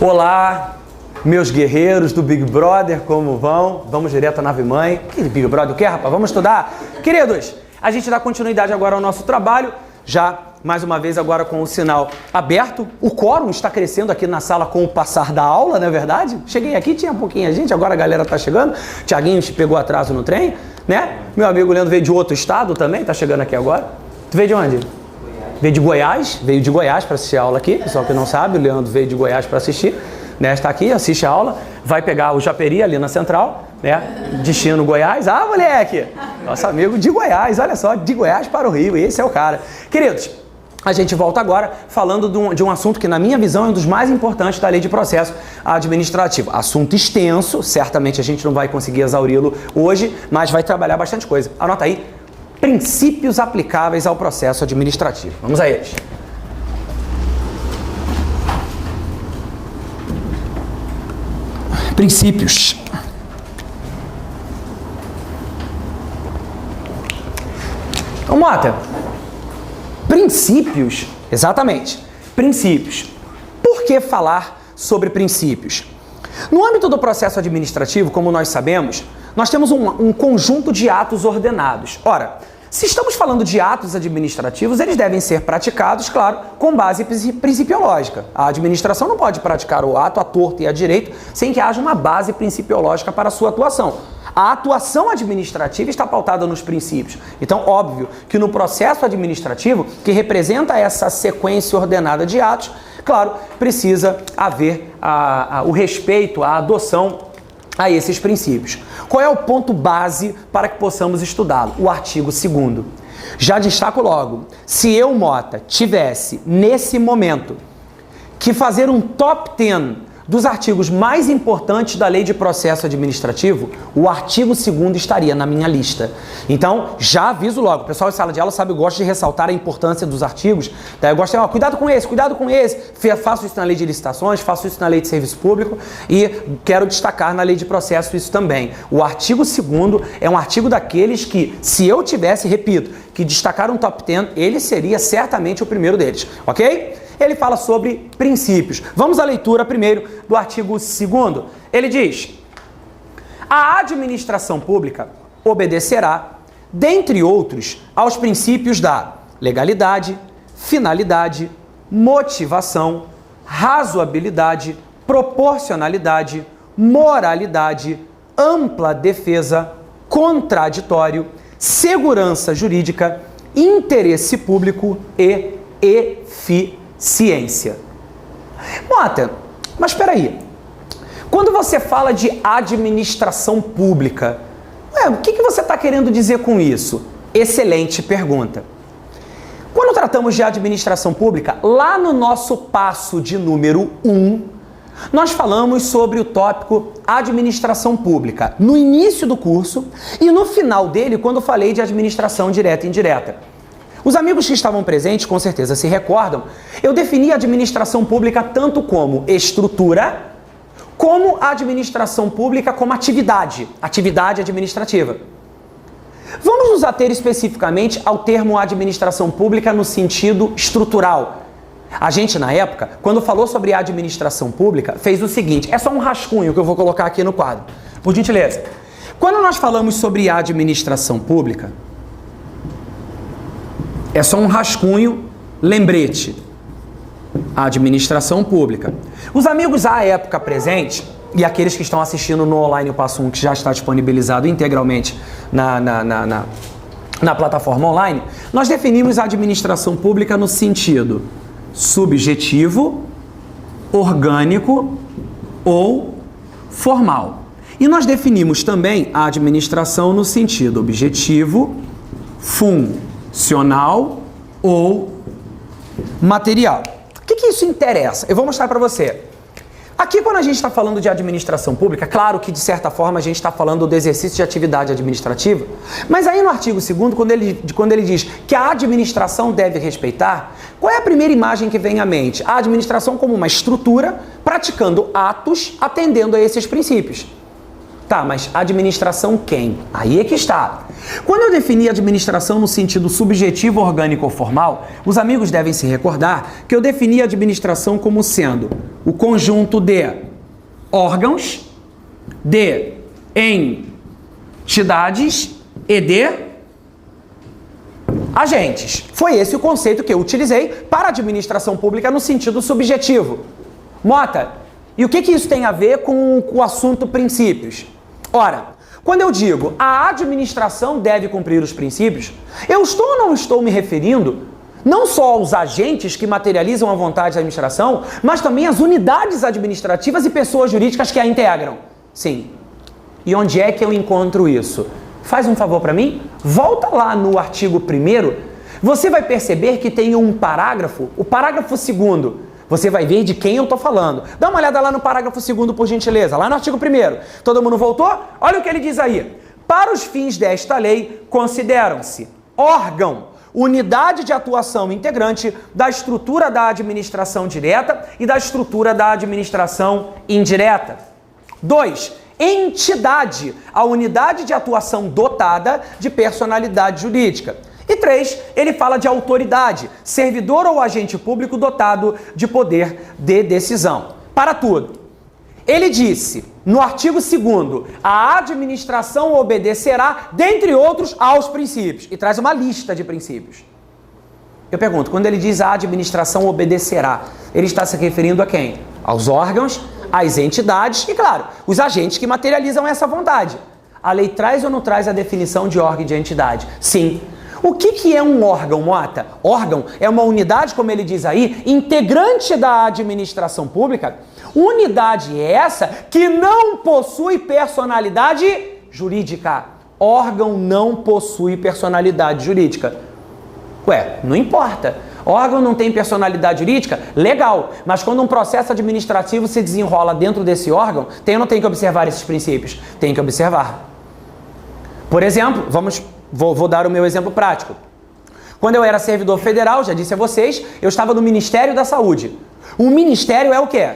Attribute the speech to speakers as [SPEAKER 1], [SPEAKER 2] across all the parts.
[SPEAKER 1] Olá, meus guerreiros do Big Brother, como vão? Vamos direto à nave-mãe. Que Big Brother o quê, rapaz? Vamos estudar? Queridos, a gente dá continuidade agora ao nosso trabalho, já mais uma vez agora com o sinal aberto. O quórum está crescendo aqui na sala com o passar da aula, não é verdade? Cheguei aqui, tinha pouquinha gente, agora a galera tá chegando. Tiaguinho pegou atraso no trem, né? Meu amigo Leandro veio de outro estado também, tá chegando aqui agora. Tu veio de onde? Veio de Goiás para assistir a aula aqui, pessoal que não sabe, o Leandro veio de Goiás para assistir, né, está aqui, assiste a aula, vai pegar o Japeri ali na Central, né, destino Goiás, moleque, nosso amigo de Goiás, olha só, de Goiás para o Rio, esse é o cara. Queridos, a gente volta agora falando de um assunto que na minha visão é um dos mais importantes da Lei de Processo Administrativo. Assunto extenso, certamente a gente não vai conseguir exauri-lo hoje, mas vai trabalhar bastante coisa. Anota aí. Princípios aplicáveis ao processo administrativo. Vamos a eles. Princípios. Vamos lá, princípios, exatamente, princípios. Por que falar sobre princípios? No âmbito do processo administrativo, como nós sabemos, nós temos um conjunto de atos ordenados. Ora, se estamos falando de atos administrativos, eles devem ser praticados, claro, com base principiológica. A administração não pode praticar o ato à torto e à direito sem que haja uma base principiológica para a sua atuação. A atuação administrativa está pautada nos princípios. Então, óbvio que no processo administrativo, que representa essa sequência ordenada de atos, claro, precisa haver o respeito, a adoção a esses princípios. Qual é o ponto base para que possamos estudá-lo? O artigo 2º. Já destaco logo, se eu, Mota, tivesse, nesse momento, que fazer um top 10 dos artigos mais importantes da Lei de Processo Administrativo, o artigo 2º estaria na minha lista. Então, já aviso logo, o pessoal de sala de aula sabe, eu gosto de ressaltar a importância dos artigos, tá? Eu gosto de, cuidado com esse, faço isso na Lei de Licitações, faço isso na Lei de Serviço Público e quero destacar na Lei de Processo isso também. O artigo 2º é um artigo daqueles que, se eu tivesse, repito, que destacar um top 10, ele seria certamente o primeiro deles, ok? Ele fala sobre princípios. Vamos à leitura primeiro do artigo 2º. Ele diz: a administração pública obedecerá, dentre outros, aos princípios da legalidade, finalidade, motivação, razoabilidade, proporcionalidade, moralidade, ampla defesa, contraditório, segurança jurídica, interesse público e eficiência. Mota, mas espera aí. Quando você fala de administração pública, o que você está querendo dizer com isso? Excelente pergunta. Quando tratamos de administração pública, lá no nosso passo de número 1, nós falamos sobre o tópico administração pública no início do curso e no final dele, quando falei de administração direta e indireta. Os amigos que estavam presentes, com certeza, se recordam, eu defini a administração pública tanto como estrutura, como a administração pública como atividade administrativa. Vamos nos ater especificamente ao termo administração pública no sentido estrutural. A gente, na época, quando falou sobre a administração pública, fez o seguinte, é só um rascunho que eu vou colocar aqui no quadro, por gentileza. Quando nós falamos sobre a administração pública, é só um rascunho, lembrete. A administração pública. Os amigos à época presente, e aqueles que estão assistindo no online o passo 1, que já está disponibilizado integralmente na plataforma online, nós definimos a administração pública no sentido subjetivo, orgânico ou formal. E nós definimos também a administração no sentido objetivo, funcional ou material. O que isso interessa? Eu vou mostrar para você. Aqui, quando a gente está falando de administração pública, claro que, de certa forma, a gente está falando do exercício de atividade administrativa, mas aí no artigo 2º, quando ele diz que a administração deve respeitar, qual é a primeira imagem que vem à mente? A administração como uma estrutura, praticando atos, atendendo a esses princípios. Tá, mas administração quem? Aí é que está. Quando eu defini administração no sentido subjetivo, orgânico ou formal, os amigos devem se recordar que eu defini a administração como sendo o conjunto de órgãos, de entidades e de agentes. Foi esse o conceito que eu utilizei para a administração pública no sentido subjetivo. Mota, e o que isso tem a ver com o assunto princípios? Ora, quando eu digo a administração deve cumprir os princípios, eu estou ou não estou me referindo não só aos agentes que materializam a vontade da administração, mas também às unidades administrativas e pessoas jurídicas que a integram. Sim. E onde é que eu encontro isso? Faz um favor para mim, volta lá no artigo 1º, você vai perceber que tem um parágrafo, o parágrafo 2º, você vai ver de quem eu estou falando. Dá uma olhada lá no parágrafo 2º, por gentileza, lá no artigo 1º. Todo mundo voltou? Olha o que ele diz aí. Para os fins desta lei, consideram-se órgão, unidade de atuação integrante da estrutura da administração direta e da estrutura da administração indireta. 2. Entidade, a unidade de atuação dotada de personalidade jurídica. E 3, ele fala de autoridade, servidor ou agente público dotado de poder de decisão. Para tudo. Ele disse, no artigo 2º, a administração obedecerá, dentre outros, aos princípios. E traz uma lista de princípios. Eu pergunto, quando ele diz a administração obedecerá, ele está se referindo a quem? Aos órgãos, às entidades e, claro, os agentes que materializam essa vontade. A lei traz ou não traz a definição de órgão e de entidade? Sim. O que é um órgão, Mota? Órgão é uma unidade, como ele diz aí, integrante da administração pública. Unidade essa que não possui personalidade jurídica. Órgão não possui personalidade jurídica. Ué, não importa. Órgão não tem personalidade jurídica? Legal. Mas quando um processo administrativo se desenrola dentro desse órgão, tem ou não tem que observar esses princípios? Tem que observar. Por exemplo, vou dar o meu exemplo prático. Quando eu era servidor federal, já disse a vocês, eu estava no Ministério da Saúde. O Ministério é o quê?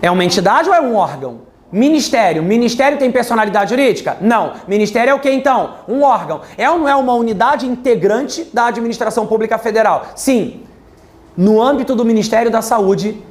[SPEAKER 1] É uma entidade ou é um órgão? Ministério. Ministério tem personalidade jurídica? Não. Ministério é o que então? Um órgão. É ou não é uma unidade integrante da administração pública federal? Sim. No âmbito do Ministério da Saúde,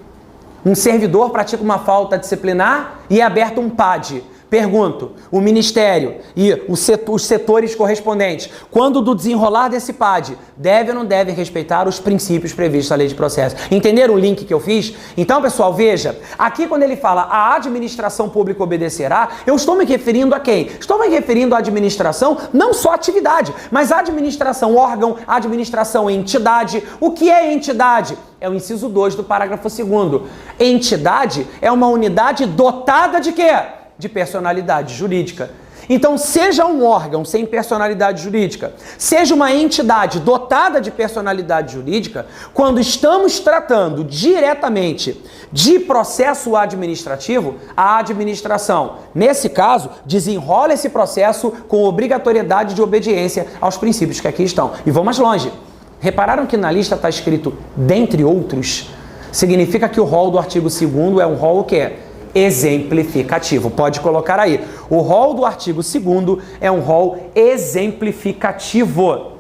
[SPEAKER 1] um servidor pratica uma falta disciplinar e é aberto um PAD. Pergunto, o Ministério e os setores correspondentes, quando do desenrolar desse PAD, deve ou não deve respeitar os princípios previstos na lei de processo? Entenderam o link que eu fiz? Então, pessoal, veja, aqui quando ele fala a administração pública obedecerá, eu estou me referindo a quem? Estou me referindo à administração, não só atividade, mas a administração órgão, a administração entidade. O que é entidade? É o inciso 2 do parágrafo 2º. Entidade é uma unidade dotada de quê? De personalidade jurídica. Então, seja um órgão sem personalidade jurídica, seja uma entidade dotada de personalidade jurídica, quando estamos tratando diretamente de processo administrativo, a administração, nesse caso, desenrola esse processo com obrigatoriedade de obediência aos princípios que aqui estão. E vou mais longe. Repararam que na lista está escrito dentre outros? Significa que o rol do artigo 2º é um rol o quê? Exemplificativo. Pode colocar aí. O rol do artigo 2º é um rol exemplificativo.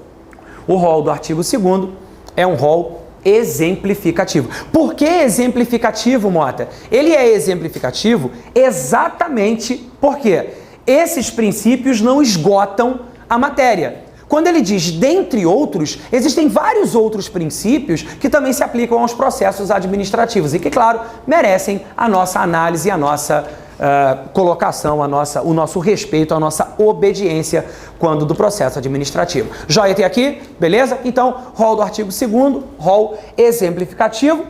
[SPEAKER 1] O rol do artigo 2º é um rol exemplificativo. Por que exemplificativo, Mota? Ele é exemplificativo exatamente porque esses princípios não esgotam a matéria. Quando ele diz dentre outros, existem vários outros princípios que também se aplicam aos processos administrativos e que, claro, merecem a nossa análise, a nossa colocação, o nosso respeito, a nossa obediência quando do processo administrativo. Joia até aqui? Beleza? Então, rol do artigo 2º, rol exemplificativo.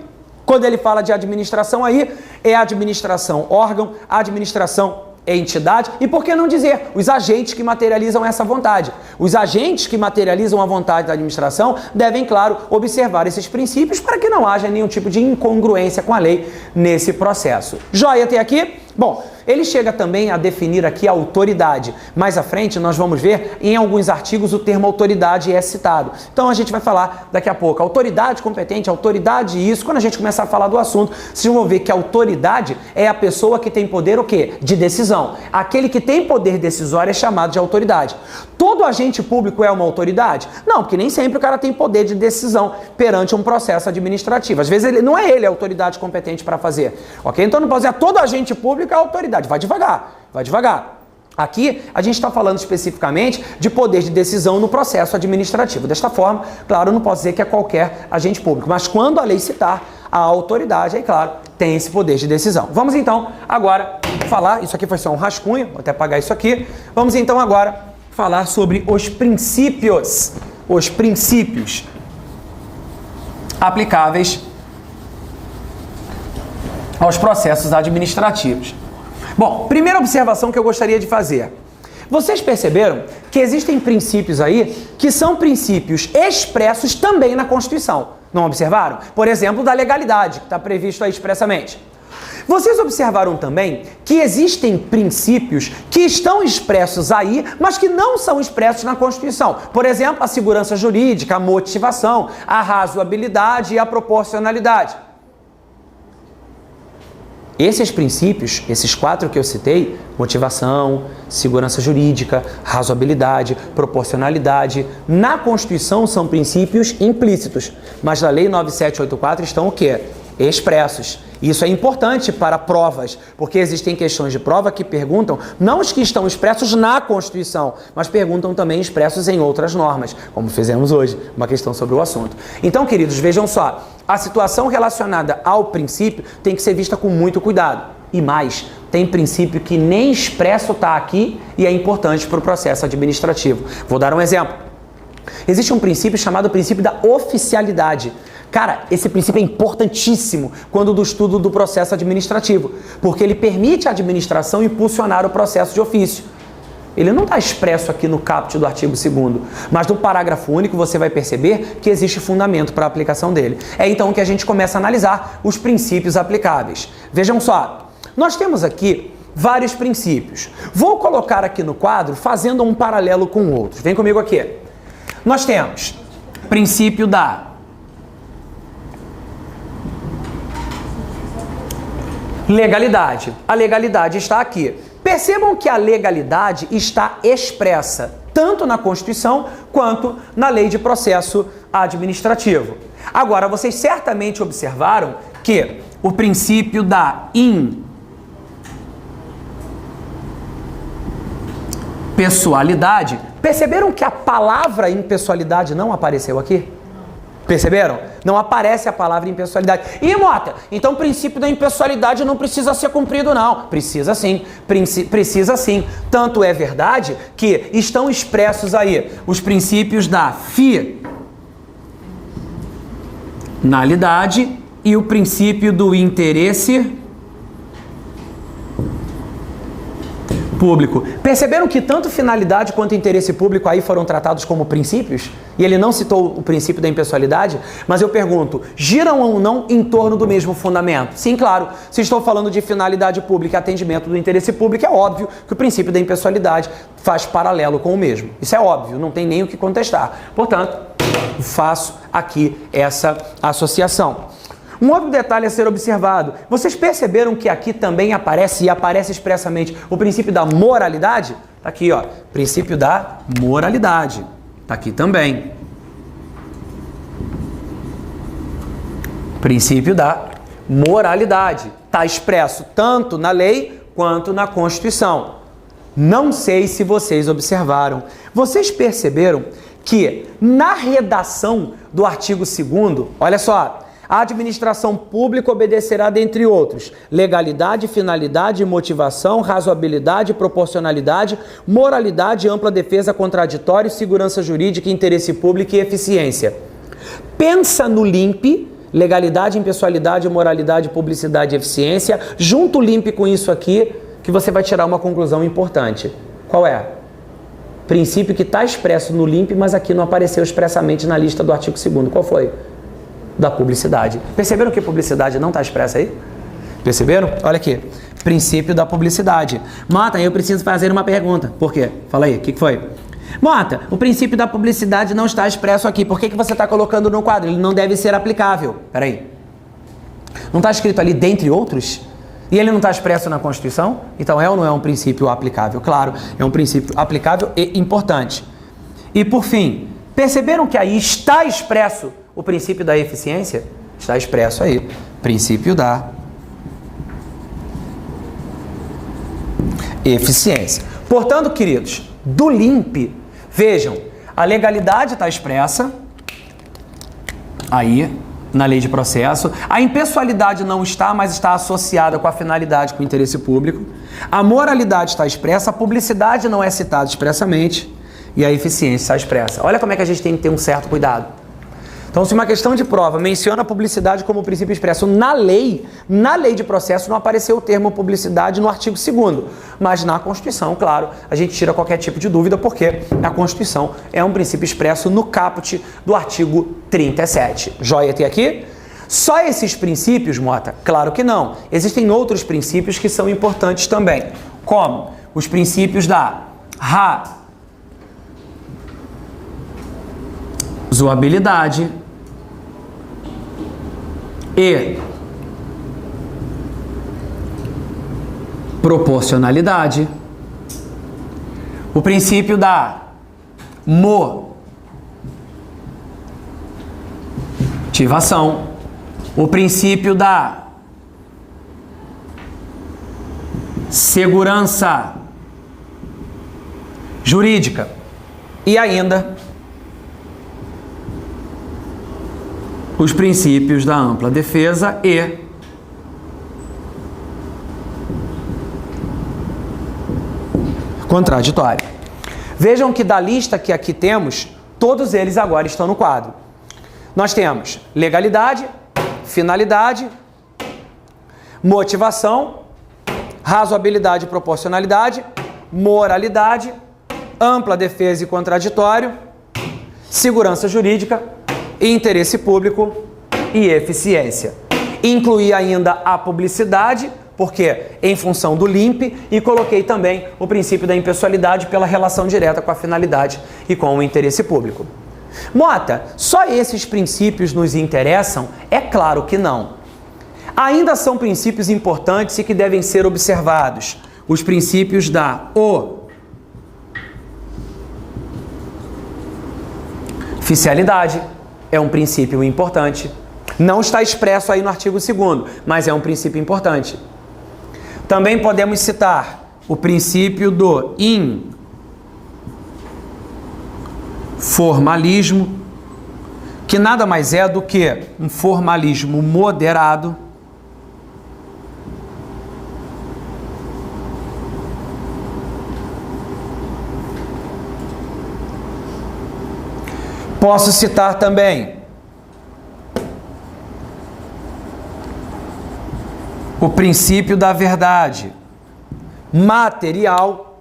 [SPEAKER 1] Quando ele fala de administração aí, é administração órgão, administração entidade e, por que não dizer, os agentes que materializam essa vontade. Os agentes que materializam a vontade da administração devem, claro, observar esses princípios para que não haja nenhum tipo de incongruência com a lei nesse processo. Joia até aqui? Bom, Ele chega também a definir aqui a autoridade. Mais à frente, nós vamos ver em alguns artigos o termo autoridade é citado. Então, a gente vai falar daqui a pouco. Autoridade competente, autoridade isso. Quando a gente começar a falar do assunto, vocês vão ver que a autoridade é a pessoa que tem poder o quê? De decisão. Aquele que tem poder decisório é chamado de autoridade. Todo agente público é uma autoridade? Não, porque nem sempre o cara tem poder de decisão perante um processo administrativo. Às vezes não é ele a autoridade competente para fazer. Ok? Então não pode dizer todo agente público é autoridade. Vai devagar, vai devagar. Aqui a gente está falando especificamente de poder de decisão no processo administrativo. Desta forma, claro, eu não posso dizer que é qualquer agente público, mas quando a lei citar a autoridade, aí claro, tem esse poder de decisão. Vamos então agora falar, isso aqui foi só um rascunho, vou até apagar isso aqui. Vamos então agora falar sobre os princípios aplicáveis aos processos administrativos. Bom, primeira observação que eu gostaria de fazer. Vocês perceberam que existem princípios aí que são princípios expressos também na Constituição. Não observaram? Por exemplo, da legalidade, que está previsto aí expressamente. Vocês observaram também que existem princípios que estão expressos aí, mas que não são expressos na Constituição. Por exemplo, a segurança jurídica, a motivação, a razoabilidade e a proporcionalidade. Esses princípios, esses 4 que eu citei, motivação, segurança jurídica, razoabilidade, proporcionalidade, na Constituição são princípios implícitos, mas na Lei 9784 estão o quê? Expressos. Isso é importante para provas, porque existem questões de prova que perguntam, não os que estão expressos na Constituição, mas perguntam também expressos em outras normas, como fizemos hoje, uma questão sobre o assunto. Então, queridos, vejam só, a situação relacionada ao princípio tem que ser vista com muito cuidado. E mais, tem princípio que nem expresso está aqui e é importante para o processo administrativo. Vou dar um exemplo. Existe um princípio chamado princípio da oficialidade. Cara, esse princípio é importantíssimo quando do estudo do processo administrativo, porque ele permite à administração impulsionar o processo de ofício. Ele não está expresso aqui no caput do artigo 2º, mas no parágrafo único você vai perceber que existe fundamento para a aplicação dele. É então que a gente começa a analisar os princípios aplicáveis. Vejam só, nós temos aqui vários princípios. Vou colocar aqui no quadro fazendo um paralelo com outros. Vem comigo aqui. Nós temos princípio da legalidade. A legalidade está aqui. Percebam que a legalidade está expressa tanto na Constituição quanto na Lei de Processo Administrativo. Agora, vocês certamente observaram que o princípio da impessoalidade, perceberam que a palavra impessoalidade não apareceu aqui? Perceberam? Não aparece a palavra impessoalidade. E, Mota, então o princípio da impessoalidade não precisa ser cumprido, não. Precisa sim. Precisa sim. Tanto é verdade que estão expressos aí os princípios da finalidade e o princípio do interesse público. Perceberam que tanto finalidade quanto interesse público aí foram tratados como princípios? E ele não citou o princípio da impessoalidade? Mas eu pergunto, giram ou não em torno do mesmo fundamento? Sim, claro. Se estou falando de finalidade pública e atendimento do interesse público, é óbvio que o princípio da impessoalidade faz paralelo com o mesmo. Isso é óbvio, não tem nem o que contestar. Portanto, faço aqui essa associação. Um outro detalhe a ser observado, vocês perceberam que aqui também aparece, e aparece expressamente, o princípio da moralidade? Tá aqui, ó, princípio da moralidade, tá aqui também. Princípio da moralidade, tá expresso tanto na lei quanto na Constituição. Não sei se vocês observaram, vocês perceberam que na redação do artigo 2º, olha só, a administração pública obedecerá, dentre outros, legalidade, finalidade, motivação, razoabilidade, proporcionalidade, moralidade, ampla defesa, contraditório, segurança jurídica, interesse público e eficiência. Pensa no LIMP, legalidade, impessoalidade, moralidade, publicidade e eficiência, junta o LIMP com isso aqui, que você vai tirar uma conclusão importante. Qual é? Princípio que está expresso no LIMP, mas aqui não apareceu expressamente na lista do artigo 2º. Qual foi? Da publicidade. Perceberam que publicidade não está expressa aí? Perceberam? Olha aqui. Princípio da publicidade. Mota, eu preciso fazer uma pergunta. Por quê? Fala aí, o que foi? Mota, o princípio da publicidade não está expresso aqui. Por que você está colocando no quadro? Ele não deve ser aplicável. Peraí. Não está escrito ali, dentre outros? E ele não está expresso na Constituição? Então é ou não é um princípio aplicável? Claro, é um princípio aplicável e importante. E por fim, perceberam que aí está expresso o princípio da eficiência? Está expresso aí. Princípio da eficiência. Portanto, queridos, do LIMP, vejam, a legalidade está expressa aí na lei de processo, a impessoalidade não está, mas está associada com a finalidade, com o interesse público, a moralidade está expressa, a publicidade não é citada expressamente e a eficiência está expressa. Olha como é que a gente tem que ter um certo cuidado. Então, se uma questão de prova menciona a publicidade como princípio expresso na lei de processo não apareceu o termo publicidade no artigo 2º, mas na Constituição, claro, a gente tira qualquer tipo de dúvida porque a Constituição é um princípio expresso no caput do artigo 37. Joia até aqui? Só esses princípios, Mota? Claro que não. Existem outros princípios que são importantes também, como os princípios da razoabilidade e proporcionalidade, o princípio da motivação, o princípio da segurança jurídica e ainda os princípios da ampla defesa e contraditório. Vejam que da lista que aqui temos, todos eles agora estão no quadro. Nós temos legalidade, finalidade, motivação, razoabilidade e proporcionalidade, moralidade, ampla defesa e contraditório, segurança jurídica, interesse público e eficiência. Incluí ainda a publicidade, porque em função do LIMP, e coloquei também o princípio da impessoalidade pela relação direta com a finalidade e com o interesse público. Mota, só esses princípios nos interessam? É claro que não. Ainda são princípios importantes e que devem ser observados. Os princípios da oficialidade, é um princípio importante. Não está expresso aí no artigo 2º, mas é um princípio importante. Também podemos citar o princípio do informalismo, que nada mais é do que um formalismo moderado, posso citar também o princípio da verdade material,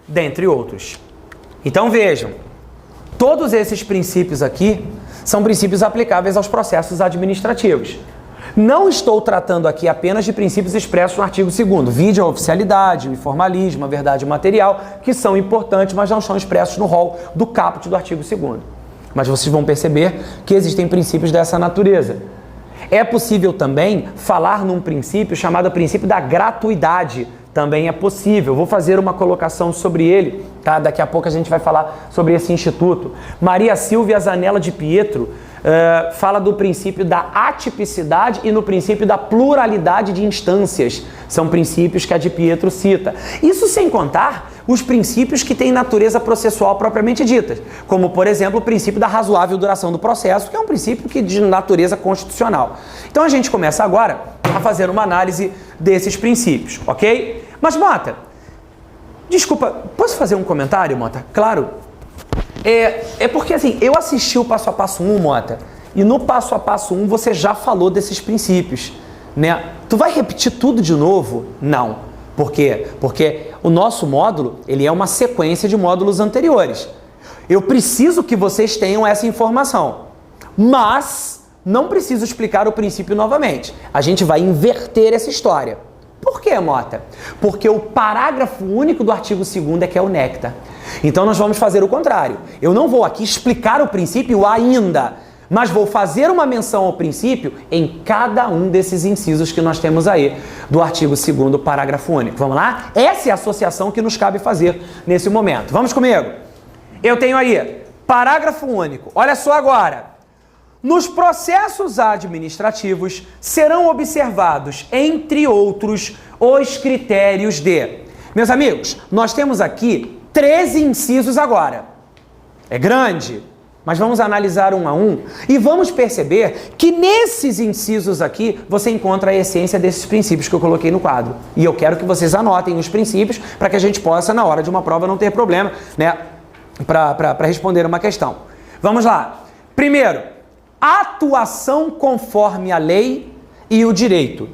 [SPEAKER 1] dentre outros. Então vejam, todos esses princípios aqui são princípios aplicáveis aos processos administrativos. Não estou tratando aqui apenas de princípios expressos no artigo 2º, vide a oficialidade, o informalismo, a verdade material, que são importantes, mas não são expressos no rol do caput do artigo 2º. Mas vocês vão perceber que existem princípios dessa natureza. É possível também falar num princípio chamado princípio da gratuidade. Também é possível. Vou fazer uma colocação sobre ele, tá? Daqui a pouco a gente vai falar sobre esse instituto. Maria Silvia Zanella de Pietro fala do princípio da atipicidade e no princípio da pluralidade de instâncias. São princípios que a de Pietro cita. Isso sem contar os princípios que têm natureza processual propriamente dita, como, por exemplo, o princípio da razoável duração do processo, que é um princípio de natureza constitucional. Então a gente começa agora a fazer uma análise desses princípios, ok? Mas, Mota, desculpa, posso fazer um comentário, Mota? Claro. É porque, assim, eu assisti o passo a passo 1, Mota, e no passo a passo 1 você já falou desses princípios, né? Tu vai repetir tudo de novo? Não. Por quê? Porque o nosso módulo, ele é uma sequência de módulos anteriores. Eu preciso que vocês tenham essa informação. Mas não preciso explicar o princípio novamente. A gente vai inverter essa história. Por que, Mota? Porque o parágrafo único do artigo 2º é que é o néctar. Então nós vamos fazer o contrário. Eu não vou aqui explicar o princípio ainda, mas vou fazer uma menção ao princípio em cada um desses incisos que nós temos aí do artigo 2º, parágrafo único. Vamos lá? Essa é a associação que nos cabe fazer nesse momento. Vamos comigo? Eu tenho aí, parágrafo único. Olha só agora. Nos processos administrativos serão observados, entre outros, os critérios de... Meus amigos, nós temos aqui 13 incisos agora. É grande, mas vamos analisar um a um e vamos perceber que nesses incisos aqui você encontra a essência desses princípios que eu coloquei no quadro. E eu quero que vocês anotem os princípios para que a gente possa, na hora de uma prova, não ter problema, né, para responder uma questão. Vamos lá. Primeiro, atuação conforme a lei e o direito.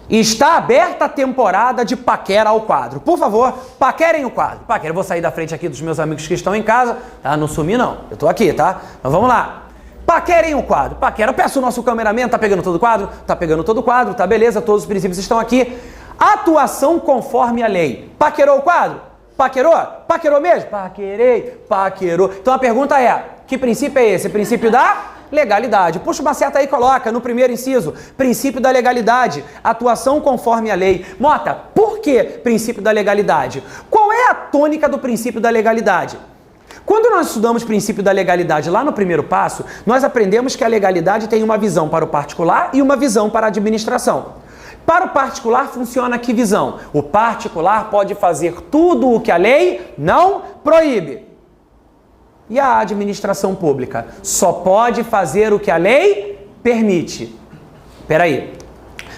[SPEAKER 1] Está aberta a temporada de paquera ao quadro. Por favor, paquerem o quadro. Paquera, eu vou sair da frente aqui dos meus amigos que estão em casa, tá? Não sumi não, eu tô aqui, tá? Então vamos lá. Paquerem o quadro. Paquera, eu peço o nosso cameraman, tá pegando todo o quadro? Tá pegando todo o quadro, tá beleza, todos os princípios estão aqui. Atuação conforme a lei. Paquerou o quadro? Paquerou? Paquerou mesmo? Paquerei, paquerou. Então a pergunta é, que princípio é esse? Princípio da legalidade. Puxa uma seta aí e coloca no primeiro inciso, princípio da legalidade, atuação conforme a lei. Mota, por que princípio da legalidade? Qual é a tônica do princípio da legalidade? Quando nós estudamos princípio da legalidade lá no primeiro passo, nós aprendemos que a legalidade tem uma visão para o particular e uma visão para a administração. Para o particular funciona que visão? O particular pode fazer tudo o que a lei não proíbe. E a administração pública só pode fazer o que a lei permite. Espera aí.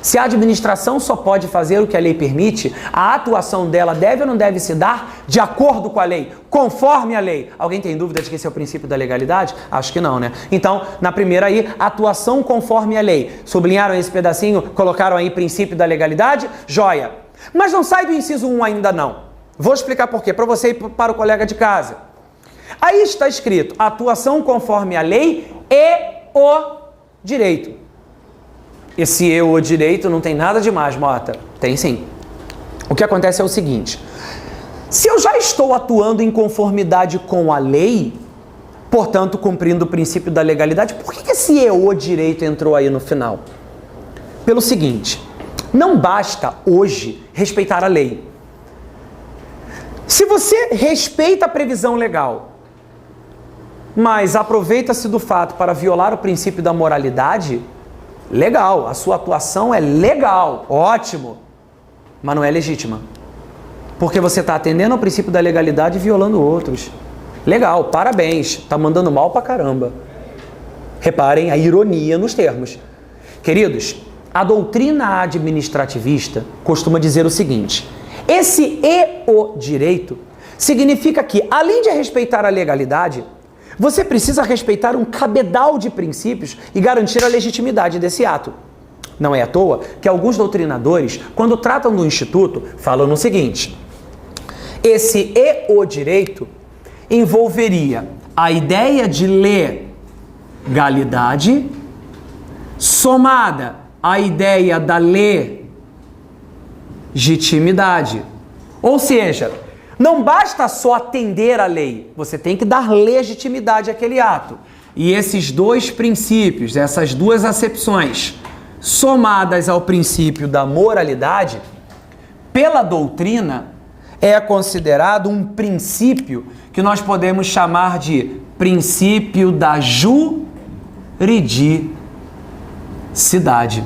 [SPEAKER 1] Se a administração só pode fazer o que a lei permite, a atuação dela deve ou não deve se dar de acordo com a lei, conforme a lei? Alguém tem dúvida de que esse é o princípio da legalidade? Acho que não, né? Então, na primeira aí, atuação conforme a lei. Sublinharam esse pedacinho, colocaram aí princípio da legalidade? Joia. Mas não sai do inciso 1 ainda não. Vou explicar por quê, para você e para o colega de casa. Aí está escrito, atuação conforme a lei e o direito. Esse e o direito não tem nada demais, Mota. Tem sim. O que acontece é o seguinte, se eu já estou atuando em conformidade com a lei, portanto cumprindo o princípio da legalidade, por que esse e o direito entrou aí no final? Pelo seguinte, não basta hoje respeitar a lei. Se você respeita a previsão legal, mas aproveita-se do fato para violar o princípio da moralidade, legal, a sua atuação é legal, ótimo, mas não é legítima. Porque você está atendendo ao princípio da legalidade e violando outros. Legal, parabéns, está mandando mal pra caramba. Reparem a ironia nos termos. Queridos, a doutrina administrativista costuma dizer o seguinte, esse e o direito significa que, além de respeitar a legalidade, você precisa respeitar um cabedal de princípios e garantir a legitimidade desse ato. Não é à toa que alguns doutrinadores, quando tratam do Instituto, falam no seguinte, esse e o direito envolveria a ideia de legalidade somada à ideia da legitimidade. Ou seja, não basta só atender a lei, você tem que dar legitimidade àquele ato. E esses dois princípios, essas duas acepções, somadas ao princípio da moralidade, pela doutrina, é considerado um princípio que nós podemos chamar de princípio da juridicidade.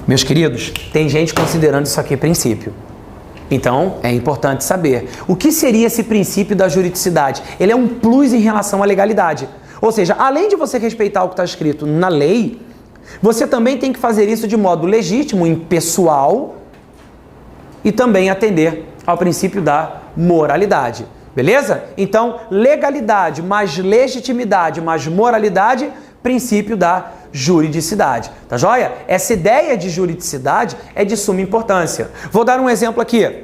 [SPEAKER 1] Meus queridos, tem gente considerando isso aqui princípio. Então, é importante saber. O que seria esse princípio da juridicidade? Ele é um plus em relação à legalidade. Ou seja, além de você respeitar o que está escrito na lei, você também tem que fazer isso de modo legítimo, impessoal, e também atender ao princípio da moralidade. Beleza? Então, legalidade mais legitimidade mais moralidade, princípio da juridicidade. Tá joia? Essa ideia de juridicidade é de suma importância. Vou dar um exemplo aqui.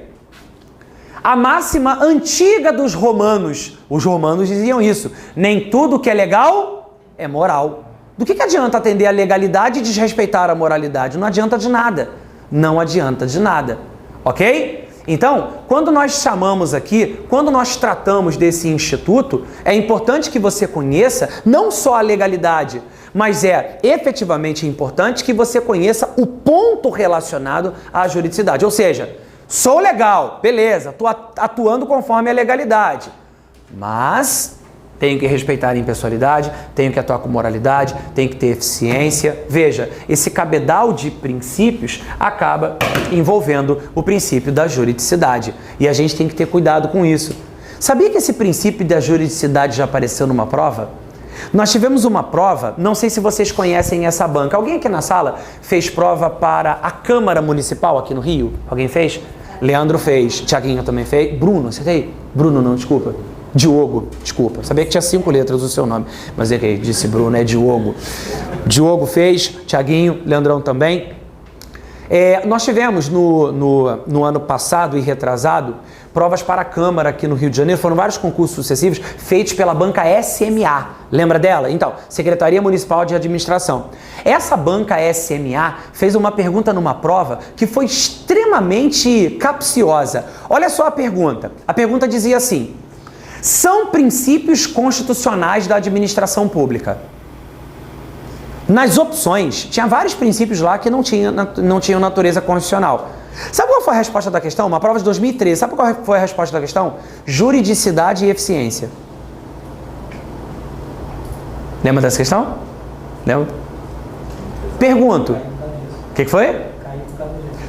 [SPEAKER 1] A máxima antiga dos romanos, os romanos diziam isso, nem tudo que é legal é moral. Do que adianta atender a legalidade e desrespeitar a moralidade? Não adianta de nada. Não adianta de nada. Ok? Então, quando nós chamamos aqui, quando nós tratamos desse instituto, é importante que você conheça não só a legalidade, mas é efetivamente importante que você conheça o ponto relacionado à juridicidade. Ou seja, sou legal, beleza, estou atuando conforme a legalidade, mas tenho que respeitar a impessoalidade, tenho que atuar com moralidade, tenho que ter eficiência. Veja, esse cabedal de princípios acaba envolvendo o princípio da juridicidade. E a gente tem que ter cuidado com isso. Sabia que esse princípio da juridicidade já apareceu numa prova? Nós tivemos uma prova, não sei se vocês conhecem essa banca. Alguém aqui na sala fez prova para a Câmara Municipal aqui no Rio? Alguém fez? Leandro fez, Tiaguinho também fez. Bruno, acertei? Bruno não, desculpa. Diogo, desculpa, sabia que tinha 5 letras o seu nome, mas errei, disse Bruno, é Diogo. Diogo fez, Tiaguinho, Leandrão também. Nós tivemos no ano passado e retrasado provas para a Câmara aqui no Rio de Janeiro, foram vários concursos sucessivos feitos pela banca SMA, lembra dela? Então, Secretaria Municipal de Administração. Essa banca SMA fez uma pergunta numa prova que foi extremamente capciosa. Olha só a pergunta dizia assim: são princípios constitucionais da administração pública. Nas opções, tinha vários princípios lá que não tinham natureza constitucional. Sabe qual foi a resposta da questão? Uma prova de 2013. Sabe qual foi a resposta da questão? Juridicidade e eficiência. Lembra dessa questão? Lembra? Pergunto. O que foi?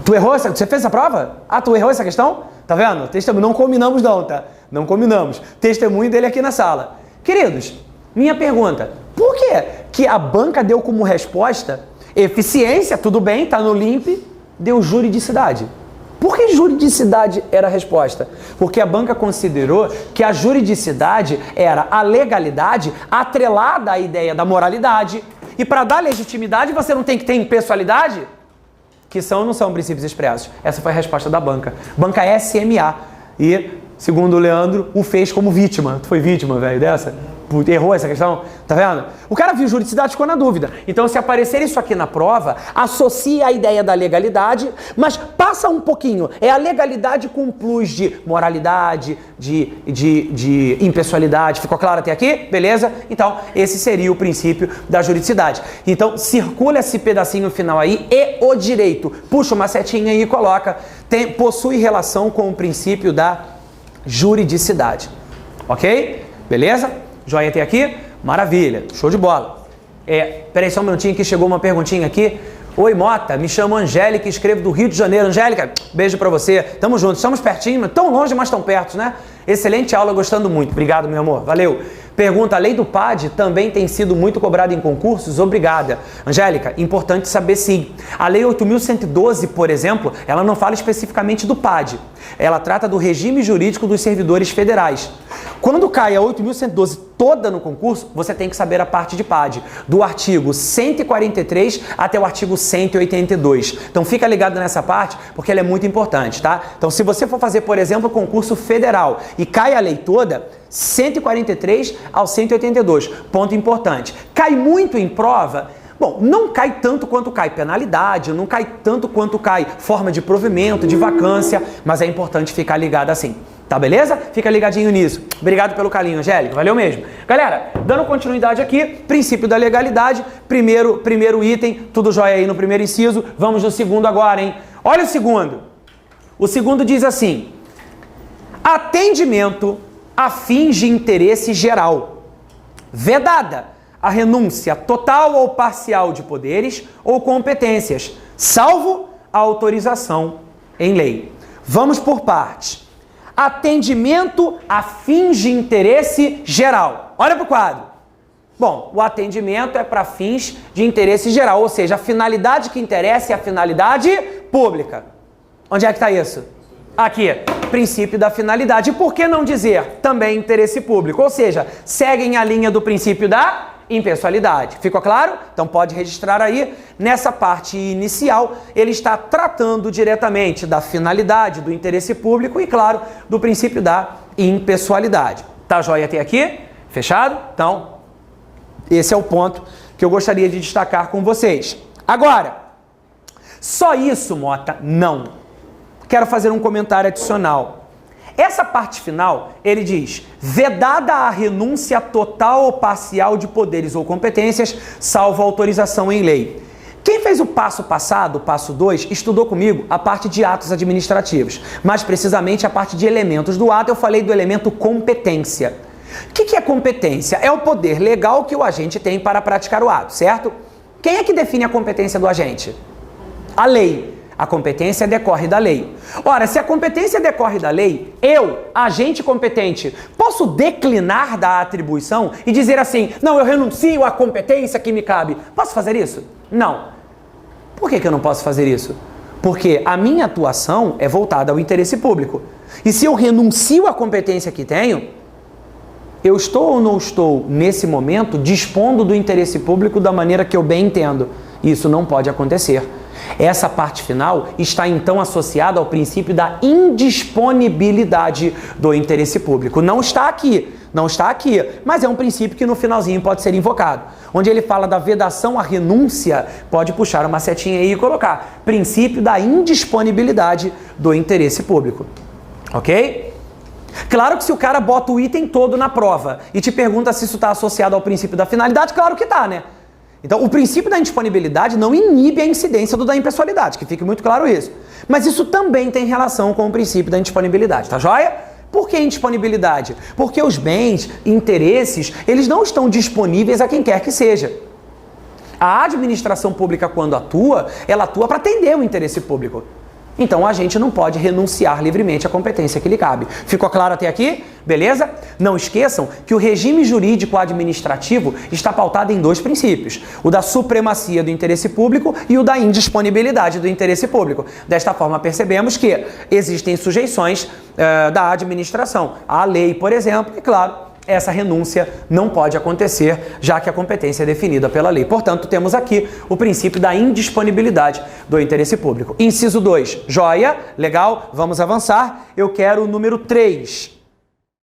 [SPEAKER 1] Tu errou? Você fez essa prova? Ah, tu errou essa questão? Tá vendo? Não combinamos não, tá? Não combinamos. Testemunho dele aqui na sala. Queridos, minha pergunta. Por que a banca deu como resposta eficiência, tudo bem, tá no LIMP, deu juridicidade? Por que juridicidade era a resposta? Porque a banca considerou que a juridicidade era a legalidade atrelada à ideia da moralidade. E para dar legitimidade, você não tem que ter impessoalidade? Que são ou não são princípios expressos? Essa foi a resposta da banca. Banca SMA. E, segundo o Leandro, o fez como vítima. Tu foi vítima, velho, dessa? Errou essa questão? Tá vendo? O cara viu juridicidade e ficou na dúvida. Então, se aparecer isso aqui na prova, associa a ideia da legalidade, mas passa um pouquinho. É a legalidade com um plus de moralidade, de impessoalidade. Ficou claro até aqui? Beleza? Então, esse seria o princípio da juridicidade. Então, circula esse pedacinho final aí e o direito. Puxa uma setinha aí e coloca. Possui relação com o princípio da juridicidade. Ok? Beleza? Joia até aqui? Maravilha, show de bola. Peraí só um minutinho que chegou uma perguntinha aqui. Oi, Mota, me chamo Angélica e escrevo do Rio de Janeiro. Angélica, beijo pra você. Tamo junto, estamos pertinho, tão longe, mas tão perto, né? Excelente aula, gostando muito. Obrigado, meu amor, valeu. Pergunta, a lei do PAD também tem sido muito cobrada em concursos? Obrigada. Angélica, importante saber sim. A lei 8.112, por exemplo, ela não fala especificamente do PAD. Ela trata do regime jurídico dos servidores federais. Quando cai a 8.112 toda no concurso, você tem que saber a parte de PAD, do artigo 143 até o artigo 182. Então fica ligado nessa parte, porque ela é muito importante, tá? Então se você for fazer, por exemplo, concurso federal e cai a lei toda, 143 ao 182. Ponto importante. Cai muito em prova? Bom, não cai tanto quanto cai penalidade, não cai tanto quanto cai forma de provimento, de vacância, mas é importante ficar ligado assim. Tá beleza? Fica ligadinho nisso. Obrigado pelo carinho, Angélica. Valeu mesmo. Galera, dando continuidade aqui, princípio da legalidade, primeiro item, tudo jóia aí no primeiro inciso. Vamos no segundo agora, hein? Olha o segundo. O segundo diz assim: atendimento a fins de interesse geral. Vedada a renúncia total ou parcial de poderes ou competências, salvo a autorização em lei. Vamos por partes. Atendimento a fins de interesse geral. Olha para o quadro. Bom, o atendimento é para fins de interesse geral, ou seja, a finalidade que interessa é a finalidade pública. Onde é que está isso? Aqui, princípio da finalidade. E por que não dizer também interesse público? Ou seja, seguem a linha do princípio da impessoalidade. Ficou claro? Então pode registrar aí. Nessa parte inicial, ele está tratando diretamente da finalidade, do interesse público e, claro, do princípio da impessoalidade. Tá joia até aqui? Fechado? Então, esse é o ponto que eu gostaria de destacar com vocês. Agora, só isso, Mota? Não. Quero fazer um comentário adicional. Essa parte final, ele diz: vedada a renúncia total ou parcial de poderes ou competências, salvo autorização em lei. Quem fez o passo passado, o passo 2, estudou comigo a parte de atos administrativos. Mais precisamente a parte de elementos do ato, eu falei do elemento competência. O que é competência? É o poder legal que o agente tem para praticar o ato, certo? Quem é que define a competência do agente? A lei. A competência decorre da lei. Ora, se a competência decorre da lei, eu, agente competente, posso declinar da atribuição e dizer assim: não, eu renuncio à competência que me cabe. Posso fazer isso? Não. Por que eu não posso fazer isso? Porque a minha atuação é voltada ao interesse público. E se eu renuncio à competência que tenho, eu estou ou não estou, nesse momento, dispondo do interesse público da maneira que eu bem entendo. Isso não pode acontecer. Essa parte final está então associada ao princípio da indisponibilidade do interesse público. Não está aqui, mas é um princípio que no finalzinho pode ser invocado. Onde ele fala da vedação à renúncia, pode puxar uma setinha aí e colocar princípio da indisponibilidade do interesse público. Ok? Claro que se o cara bota o item todo na prova e te pergunta se isso está associado ao princípio da finalidade, claro que está, né? Então, o princípio da indisponibilidade não inibe a incidência do da impessoalidade, que fique muito claro isso. Mas isso também tem relação com o princípio da indisponibilidade, tá joia? Por que indisponibilidade? Porque os bens, interesses, eles não estão disponíveis a quem quer que seja. A administração pública, quando atua, ela atua para atender o interesse público. Então, a gente não pode renunciar livremente à competência que lhe cabe. Ficou claro até aqui? Beleza? Não esqueçam que o regime jurídico administrativo está pautado em dois princípios: o da supremacia do interesse público e o da indisponibilidade do interesse público. Desta forma, percebemos que existem sujeições da administração à lei, por exemplo, e claro, essa renúncia não pode acontecer, já que a competência é definida pela lei. Portanto, temos aqui o princípio da indisponibilidade do interesse público. Inciso 2, joia, legal, vamos avançar. Eu quero o número 3.